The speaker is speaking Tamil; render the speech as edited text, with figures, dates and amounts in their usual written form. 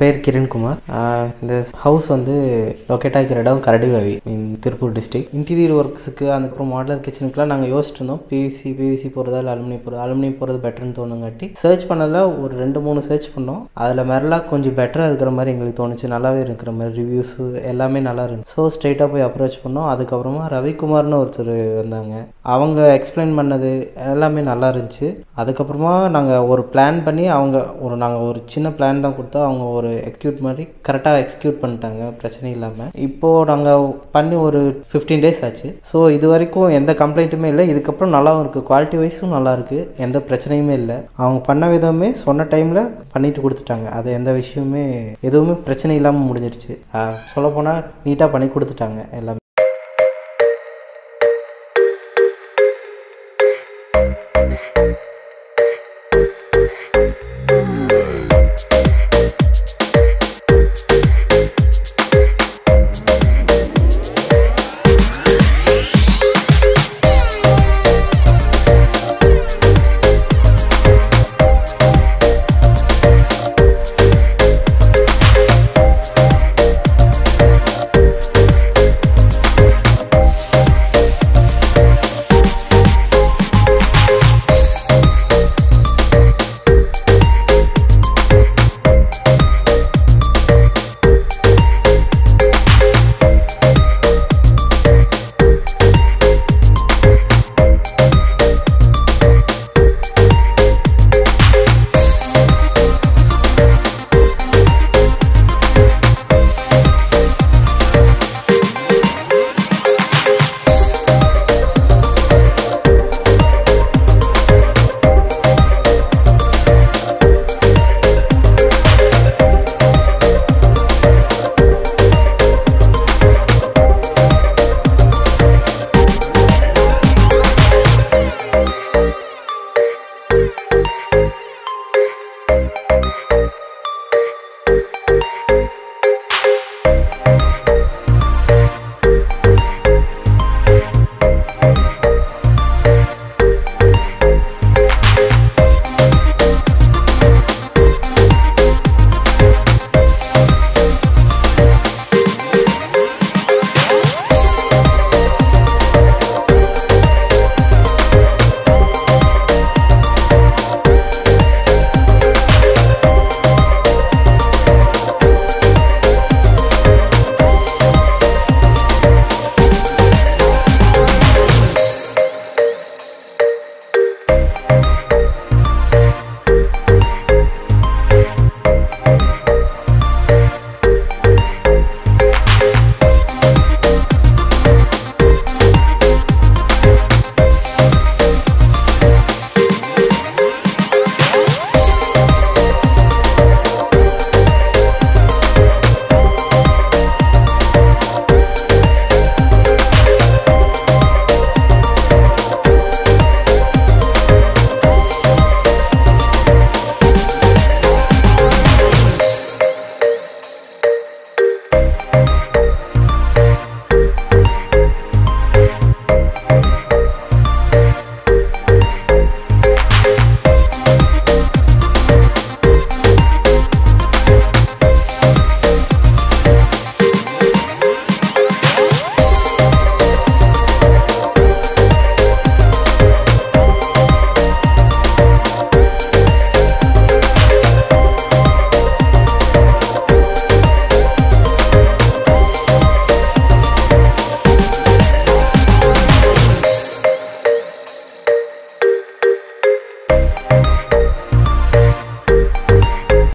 பேர் கிரண்குமார். இந்த ஹவுஸ் வந்து லொக்கேட் ஆகிக்கிற இடம் கரடிவாவி இன் திருப்பூர் டிஸ்ட்ரிக்ட். இன்டீரியர் ஒர்க்ஸுக்கு அதுக்கப்புறம் மாடலர் கிச்சனுக்குலாம் நாங்கள் யோசிச்சுட்டு இருந்தோம். பிவிசி போகிறதா இல்லை அலுமினியம் போகிறது பெட்டர்னு தோணுங்காட்டி சர்ச் பண்ணல. ஒரு 2-3 சர்ச் பண்ணோம். அதில் மெர்லாக் கொஞ்சம் பெட்டராக இருக்கிற மாதிரி எங்களுக்கு தோணுச்சு. நல்லாவே இருக்கிற மாதிரி ரிவ்யூஸு எல்லாமே நல்லா இருந்துச்சு. ஸோ ஸ்ட்ரெயிட்டாக போய் அப்ரோச் பண்ணோம். அதுக்கப்புறமா ரவிக்குமார்னு ஒருத்தர் வந்தாங்க. அவங்க எக்ஸ்பிளைன் பண்ணது எல்லாமே நல்லா இருந்துச்சு. அதுக்கப்புறமா நாங்கள் ஒரு பிளான் பண்ணி நாங்கள் ஒரு சின்ன பிளான் தான் கொடுத்தா அவங்க ஒரு எக்ஸிக்யூட் மாதிரி கரெக்டாக எக்ஸிக்யூட் பண்ணிட்டாங்க பிரச்சனை இல்லாமல். இப்போது நாங்கள் பண்ணி ஒரு 15 days ஆச்சு. ஸோ இது வரைக்கும் எந்த கம்ப்ளைண்ட்டுமே இல்லை. இதுக்கப்புறம் நல்லாவும் இருக்குது. குவாலிட்டி வைஸும் நல்லா இருக்குது. எந்த பிரச்சனையுமே இல்லை. அவங்க பண்ண விதமே சொன்ன டைமில் பண்ணிட்டு கொடுத்துட்டாங்க. அது எந்த விஷயமே எதுவுமே பிரச்சனை இல்லாமல் முடிஞ்சிருச்சு. சொல்லப்போனால் நீட்டாக பண்ணி கொடுத்துட்டாங்க எல்லாமே.